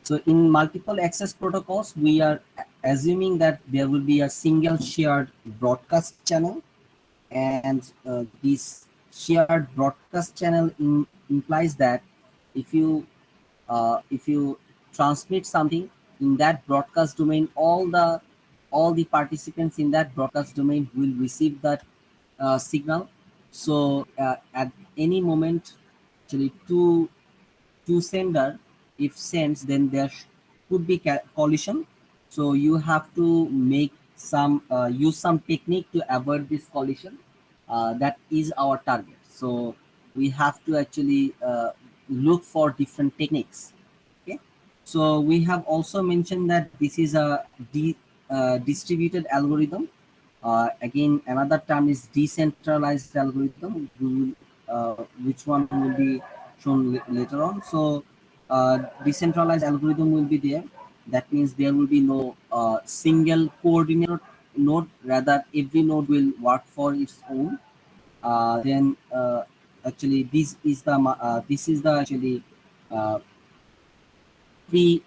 So in multiple access protocols, we are assuming that there will be a single shared broadcast channel, and this shared broadcast channel implies that if you transmit something in that broadcast domain, all the participants in that broadcast domain will receive that signal. So at any moment, actually two sender, if sends, then there could be collision. So you have to make some use some technique to avoid this collision. That is our target. So we have to actually look for different techniques. Okay, so we have also mentioned that this is a distributed algorithm. Again, another term is decentralized algorithm. Which one will be shown later on. So decentralized algorithm will be there. That means there will be no single coordinator node. Rather, every node will work for its own. Then actually this is the actually uh, the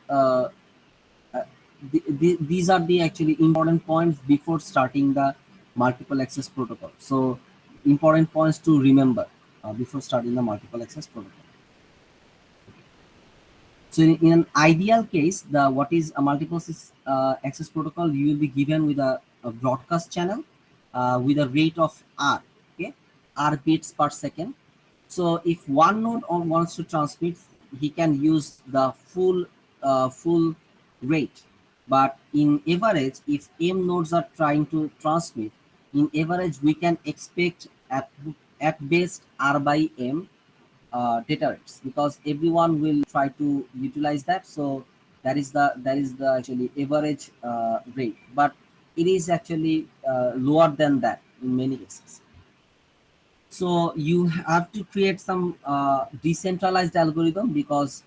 these are the actually important points before starting the multiple access protocol. So important points to remember before starting the multiple access protocol. So in an ideal case, the what is a multiple access protocol, you will be given with a broadcast channel with a rate of R, okay, R bits per second. So if one node wants to transmit, he can use the full rate. But in average, if M nodes are trying to transmit, in average we can expect at best R by M data rates, because everyone will try to utilize that. So that is the actually average rate, but it is actually lower than that in many cases. So you have to create some decentralized algorithm, because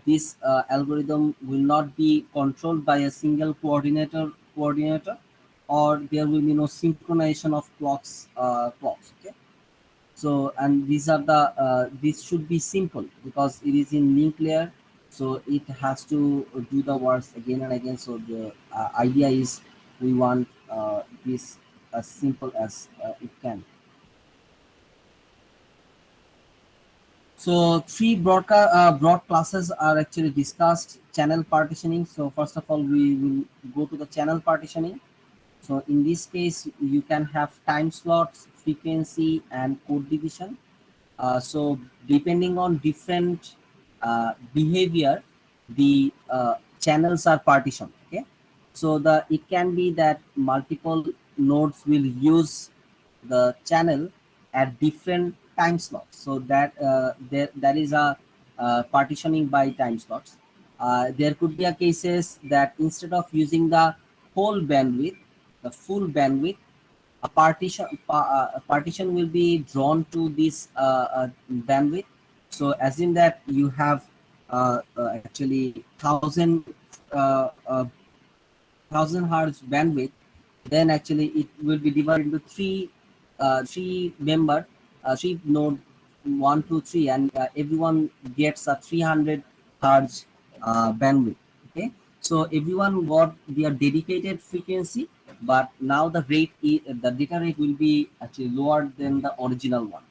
this algorithm will not be controlled by a single coordinator, or there will be no synchronization of clocks. Okay, so and these are the this should be simple because it is in link layer, so it has to do the works again and again. So the idea is we want this as simple as it can. So three broad classes are actually discussed. Channel partitioning. So first of all, we will go to the channel partitioning. So in this case, you can have time slots, frequency, and code division. So depending on different behavior, the channels are partitioned. Okay, so the it can be that multiple nodes will use the channel at different time slots. So that is a partitioning by time slots. There could be a cases that instead of using the whole bandwidth, the full bandwidth, a partition will be drawn to this bandwidth. So assume that you have actually 1000 hertz bandwidth, then actually it will be divided into three node, 1 2 3, and everyone gets a 300 hertz bandwidth. Okay, so everyone got their dedicated frequency, but now the data rate will be actually lower than the original one.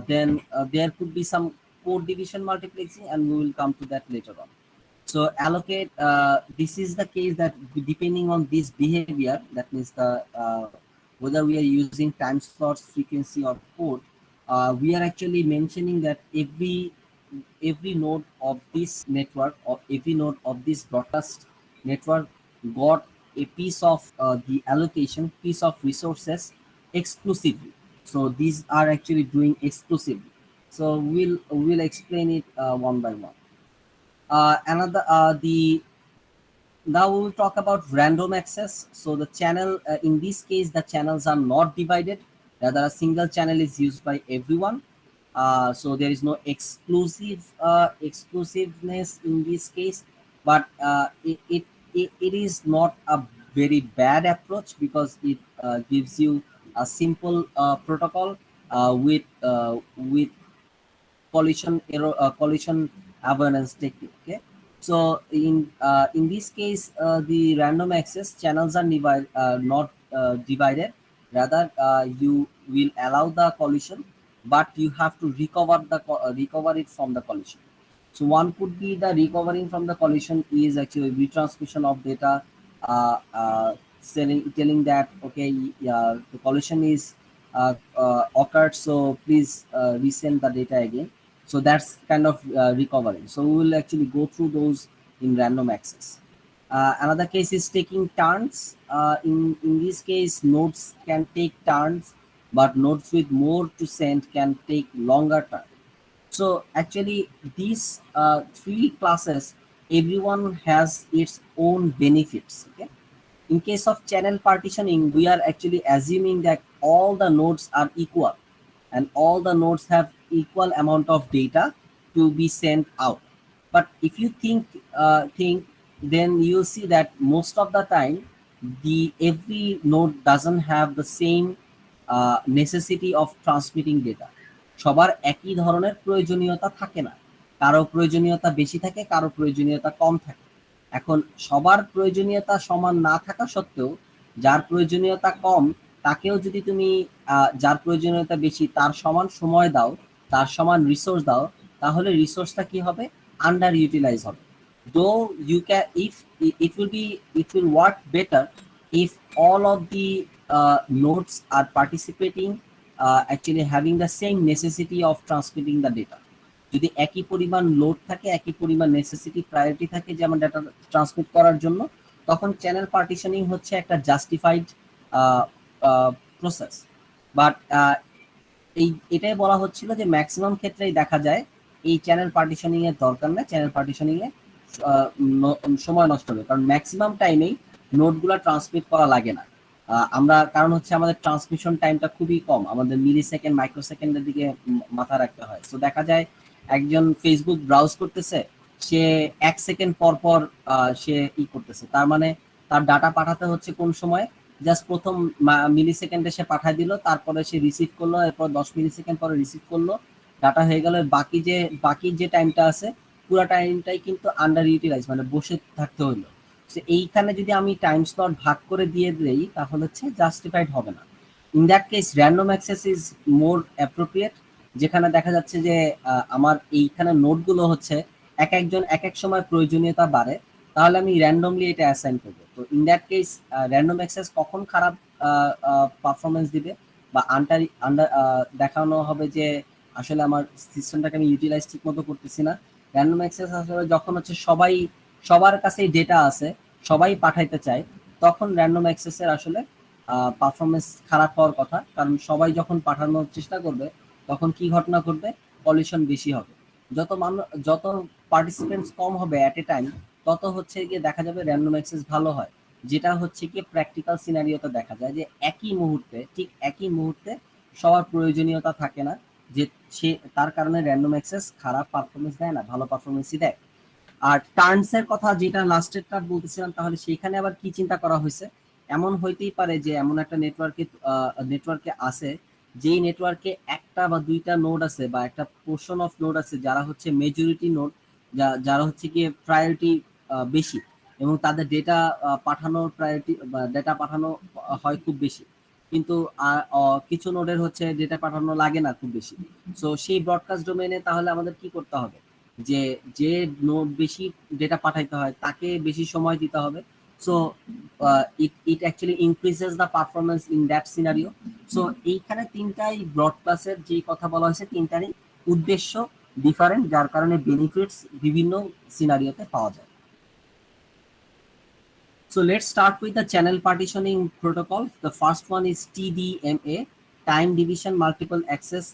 Then there could be some code division multiplexing, and we will come to that later on. So allocate, this is the case that depending on this behavior, that means the whether we are using time slots, frequency, or code, we are actually mentioning that every node of this network, or every node of this broadcast network got a piece of the allocation, piece of resources exclusively. So these are actually doing exclusively. So we'll explain it one by one. Another the Now we will talk about random access. So the channel, in this case, the channels are not divided. Rather, a single channel is used by everyone. So there is no exclusiveness in this case, but it is not a very bad approach, because it gives you a simple protocol with collision avoidance technique. Okay, So in this case, the random access channels are not divided. Rather, you will allow the collision, but you have to recover it from the collision. So one could be the recovering from the collision is actually retransmission of data, telling that okay, the collision is occurred, so please resend the data again. So that's kind of recovering. So we will actually go through those in random access. Another case is taking turns. In this case, nodes can take turns, but nodes with more to send can take longer turn. So actually, these three classes, everyone has its own benefits. Okay. In case of channel partitioning, we are actually assuming that all the nodes are equal and all the nodes have equal amount of data to be sent out. But if you think, then you'll see that most of the time, the every node doesn't have the same necessity of transmitting data. সবার একই ধরনের প্রয়োজনীয়তা থাকে না, কারো প্রয়োজনীয়তা বেশি থাকে, কারো প্রয়োজনীয়তা কম থাকে। এখন সবার প্রয়োজনীয়তা সমান না থাকা সত্ত্বেও যার প্রয়োজনীয়তা কম তাকেও যদি তুমি যার প্রয়োজনীয়তা বেশি তার সমান সময় দাও, তার সমান রিসোর্স দাও, তাহলে রিসোর্সটা কি হবে? আন্ডার ইউটিলাইজ হবে। Though you can, if it will work better if all of the nodes are participating, actually having the same necessity of transmitting the data. যদি একই পরিমাণ লোড থাকে, একই পরিমাণ নেসেসিটি প্রায়োরিটি থাকে যেমন ডাটা ট্রান্সমিট করার জন্য, তখন চ্যানেল পার্টিশনিং হচ্ছে একটা জাস্টিফাইড প্রসেস। বাট এটাই বলা হচ্ছিল যে ম্যাক্সিমাম ক্ষেত্রেই দেখা যায় এই চ্যানেল পার্টিশনিং এর দরকার নেই, চ্যানেল পার্টিশনিং এ সময় নষ্ট হবে, কারণ ম্যাক্সিমাম টাইমেই নোটগুলো ট্রান্সমিট করা লাগে না। আমরা কারণ হচ্ছে আমাদের ট্রান্সমিশন টাইমটা খুবই কম, আমাদের মিলি সেকেন্ড মাইক্রো সেকেন্ডের দিকে মাথা রাখতে হয়। তো দেখা যায় একজন ফেসবুক ব্রাউজ করতেছে, সে 1 সেকেন্ড পর পর সে করতেছে, তার মানে তার ডাটা পাঠাতে হচ্ছে কোন সময়? জাস্ট প্রথম মিলি সেকেন্ডে সে পাঠায় দিল, তারপরে সে রিসিভ করলো, এরপর 10 মিলি সেকেন্ড পরে রিসিভ করলো, ডাটা হয়ে গেল। বাকি যে টাইমটা আছে পুরো টাইমটাই কিন্তু আন্ডার ইউটিলাইজ, মানে বসে থাকতে হইলো। তো এইখানে যদি আমি টাইম স্লট ভাগ করে দিয়ে দিই তাহলে হচ্ছে জাস্টিফাইড হবে না। In that case random access is more appropriate, যেখানে দেখা যাচ্ছে যে আমার এইখানে নোটগুলো হচ্ছে একজন এক এক সময় প্রয়োজনীয়তা বাড়ে, তাহলে আমি র্যান্ডমলি এটা অ্যাসাইন করবো। তো in that case random access কখন খারাপ পারফরমেন্স দিবে বা আন্ডার দেখানো হবে যে আসলে আমার সিস্টেমটাকে আমি ইউটিলাইজ ঠিক মতো করতেছি না। র্যান্ডম অ্যাক্সেস আসলে যখন হচ্ছে সবার কাছেই ডেটা আছে, সবাই পাঠাইতে চায়, তখন র্যান্ডম অ্যাক্সেসের আসলে পারফরমেন্স খারাপ হওয়ার কথা, কারণ সবাই যখন পাঠানোর চেষ্টা করবে তখন কি ঘটনা ঘটবে? পলিউশন বেশি হবে। যত পার্টিসিপেন্টস কম হবে অ্যাট এ টাইম, তত হচ্ছে গিয়ে দেখা যাবে র্যান্ডম অ্যাক্সেস ভালো হয়। যেটা হচ্ছে কি প্র্যাকটিক্যাল সিনারিওতে দেখা যায় যে ঠিক একই মুহূর্তে সবার প্রয়োজনীয়তা থাকে না, যে সে তার কারণে র্যান্ডম অ্যাক্সেস খারাপ পারফরমেন্স দেয় না, ভালো পারফরমেন্সই দেয়। আর টার্নস এর কথা যেটা লাস্টেরটা বলতেছিলাম, তাহলে সেইখানে আবার কি চিন্তা করা হয়েছে? এমন হইতেই পারে যে এমন একটা নেটওয়ার্কে আছে, যেই নেটওয়ার্কে একটা বা দুইটা নোড আছে বা একটা পোর্শন অফ নোড আছে যারা হচ্ছে মেজরিটি নোড, যারা হচ্ছে গিয়ে প্রায়োরিটি বেশি, এবং তাদের ডেটা পাঠানোর প্রায়োরিটি বা ডেটা পাঠানো হয় খুব বেশি, কিন্তু কিছু নোডের হচ্ছে ডেটা পাঠানো লাগে না খুব বেশি। সো সেই ব্রডকাস্ট ডোমেনে তাহলে আমাদের কি করতে হবে? যে নোড বেশি ডেটা পাঠাইতে হয় তাকে বেশি সময় দিতে হবে। So it actually increases the performance in that scenario. So এইখানে তিনটাই ব্রডকাস্টের যে কথা বলা হয়েছে, তিনটারই উদ্দেশ্য ডিফারেন্ট, যার কারণে বেনিফিটস বিভিন্ন সিনারিওতে পাওয়া যায়। So let's start with the channel partitioning protocol. The first one is TDMA, time division multiple access.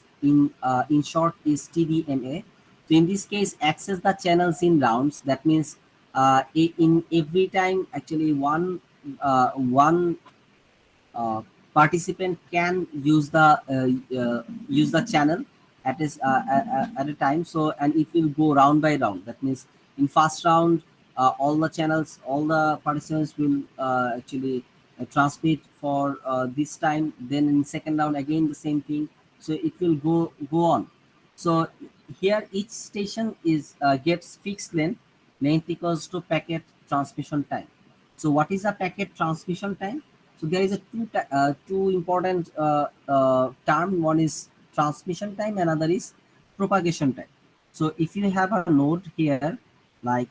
In short is TDMA. So in this case, access the channels in rounds. That means in every time, actually one participant can use the channel at a time. So and it will go round by round. That means in first round, all the channels, all the participants will actually transmit for this time. Then in second round again the same thing. So it will go on. So here each station is gets fixed length. length equals to packet transmission time. So what is a packet transmission time? So there is a two important term. One is transmission time, another is propagation time. So if you have a node here, like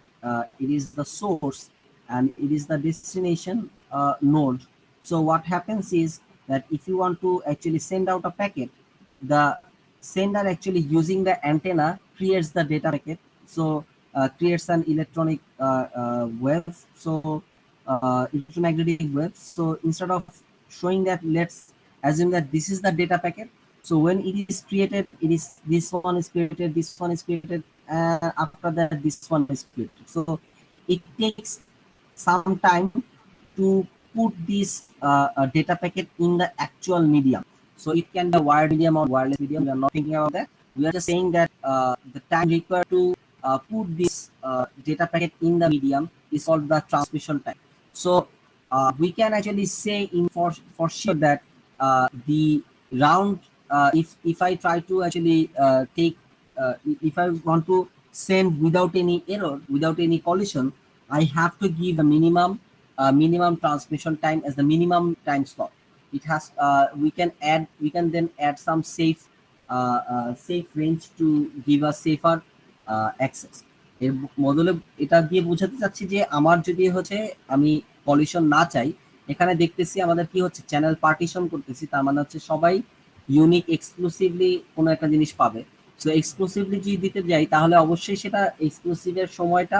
it is the source and it is the destination node. So what happens is that if you want to actually send out a packet, the sender actually using the antenna creates the data packet. So creates an electronic wave. So electromagnetic wave. So instead of showing that, let's assume that this is the data packet. So when it is created, it is this one is created, this one is created, and after that this one is created. So it takes some time to put this data packet in the actual medium. So it can be a wired medium or wireless medium. We are not thinking about that. We are just saying that the time required to put this data packet in the medium is called the transmission time. So we can actually say in for sure that the round if I try to actually take if I want to send without any error, without any collision, I have to give a minimum transmission time as the minimum time slot. It has we can then add some safe range to give a safer access. এর বদলে এটা দিয়ে বোঝাতে চাচ্ছি যে আমার যদি হচ্ছে আমি কলিশন না চাই, এখানে দেখতেছি আমাদের কি হচ্ছে চ্যানেল পার্টিশন করতেছি, তার মানে হচ্ছে সবাই ইউনিক এক্সক্লুসিভলি কোনো একটা জিনিস পাবে। সো এক্সক্লুসিভলি যদি দিতে যাই তাহলে অবশ্যই সেটা এক্সক্লুসিভের সময়টা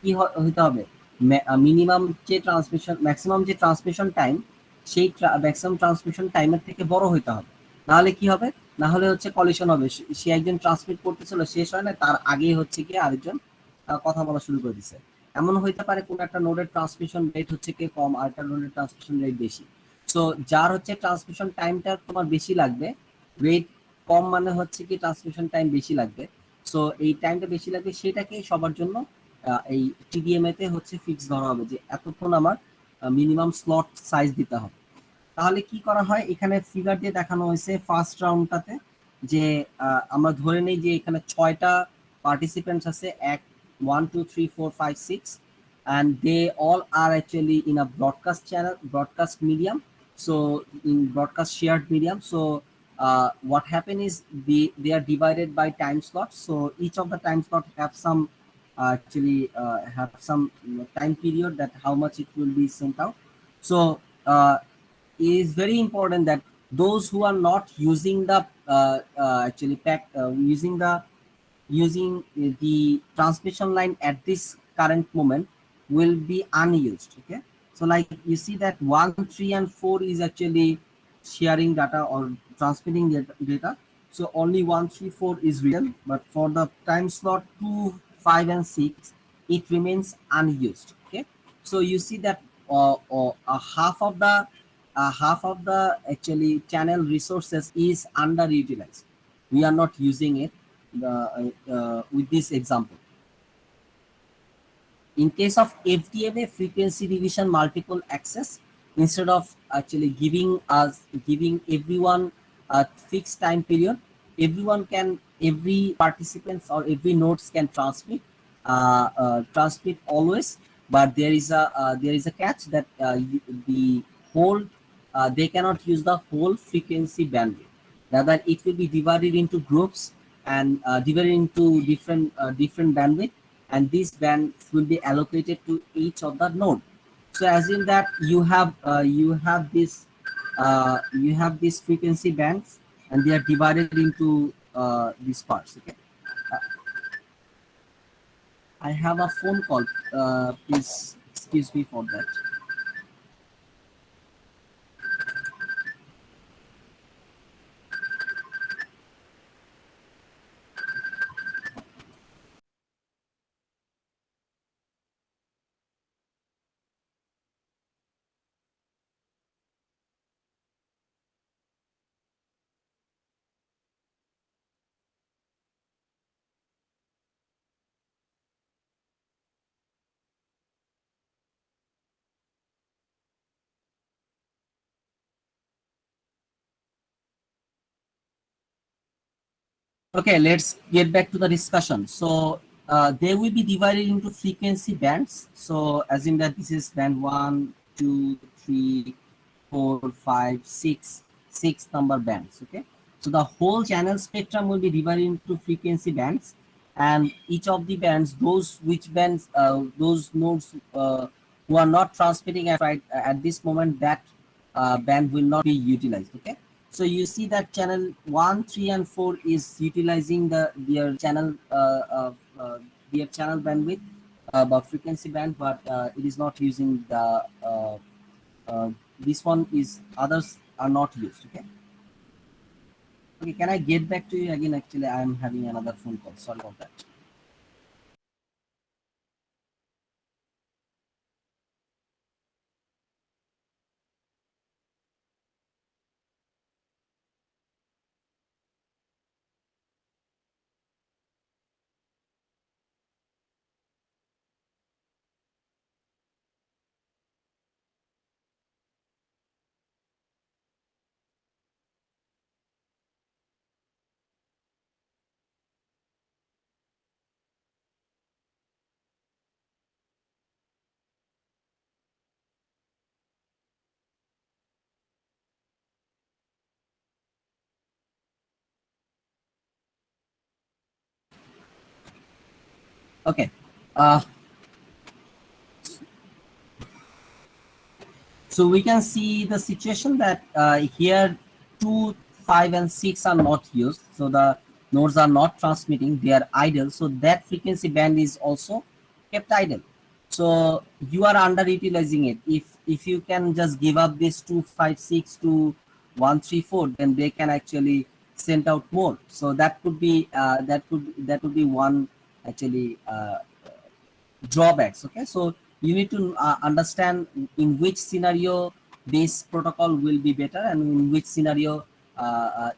কি হতে হবে, মিনিমাম যে ট্রান্সমিশন ম্যাক্সিমাম যে ট্রান্সমিশন টাইম, সেই ম্যাক্সিমাম ট্রান্সমিশন টাইমের থেকে বড় হইতে হবে। নাহলে কি হবে, না হলে হচ্ছে কলিশন হবে। সে একজন ট্রান্সমিট করতেছিল, শেষ হয় না, তার আগেই হচ্ছে কি আরেকজন কথা বলা শুরু করে দিছে। এমন হইতে পারে কোন একটা নোডের ট্রান্সমিশন রেট হচ্ছে কি কম, আর একটা নোডের ট্রান্সমিশন রেট বেশি। সো যার হচ্ছে ট্রান্সমিশন টাইমটা তোমার বেশি লাগবে, রেট কম মানে হচ্ছে কি ট্রান্সমিশন টাইম বেশি লাগবে। সো এই টাইমটা বেশি লাগবে, সেটাকে সবার জন্য এই টিডিএমএ তে হচ্ছে ফিক্স ধরা হবে যে এতক্ষণ আমার মিনিমাম স্লট সাইজ দিতে হবে। তাহলে কি করা হয়, এখানে ফিগার দিয়ে দেখানো হয়েছে ফার্স্ট রাউন্ডটাতে যে আমরা ধরে নেই যে এখানে 6টা পার্টিসিপেন্টস আছে, 1 2 3 4 5 6, and they all are actually in a broadcast channel, broadcast medium. So in broadcast shared medium, so what happen is they are divided by time slots. So each of the time slot have some actually have some time period that how much it will be sent out. So it is very important that those who are not using the actually pack using the transmission line at this current moment will be unused. Okay, so like you see that 1 3 and 4 is actually sharing data or transmitting data. So only 1 3 4 is real, but for the time slot 2 5 and 6 it remains unused. Okay, so you see that half of the actually channel resources is underutilized. We are not using it with this example. In case of FDMA, frequency division multiple access, instead of actually giving everyone a fixed time period, every participants or every nodes can transmit always. But there is a catch that the whole they cannot use the whole frequency bandwidth. Rather, it will be divided into groups and divided into different bandwidth, and these bands will be allocated to each of the node. So assume that you have these frequency bands, and they are divided into these parts. Okay, uh, I have a phone call. Please excuse me for that. Okay, let's get back to the discussion. So they will be divided into frequency bands. So assume that this is band 1, 2, 3, 4, 5, 6, six number bands. Okay, so the whole channel spectrum will be divided into frequency bands, and each of the bands, those which bands, those nodes who are not transmitting at this moment, that band will not be utilized. Okay, so you see that channel 1, 3, and 4 is utilizing their channel bandwidth, but frequency band, but it is not using the uh, this one is others are not used. Okay. Okay. Can I get back to you again? Actually, I am having another phone call. Sorry about that. Okay. Uh, So we can see the situation that here 2, 5, and 6 are not used. So the nodes are not transmitting, they are idle. So that frequency band is also kept idle. So you are underutilizing it. If you can just give up this 2, 5, 6 to 1, 3, 4, then they can actually send out more. So that could be one actually drawbacks. Okay, so you need to understand in which scenario this protocol will be better, and in which scenario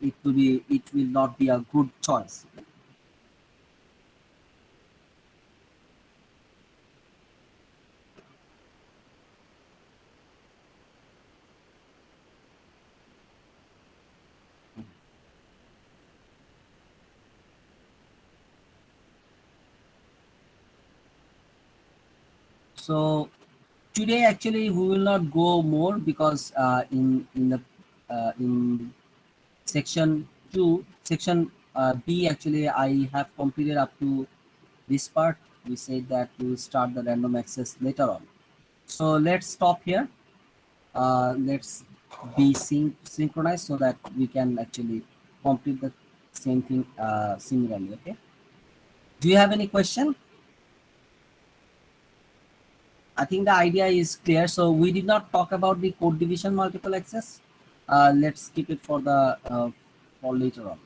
it will not be a good choice. So today actually we will not go more, because in section 2, section B, actually I have completed up to this part. We said that we will start the random access later on. So let's stop here. Let's be synchronized so that we can actually complete the same thing similarly. Okay, do you have any question? I think the idea is clear. So we did not talk about the code division multiple access. Let's keep it for the for later on.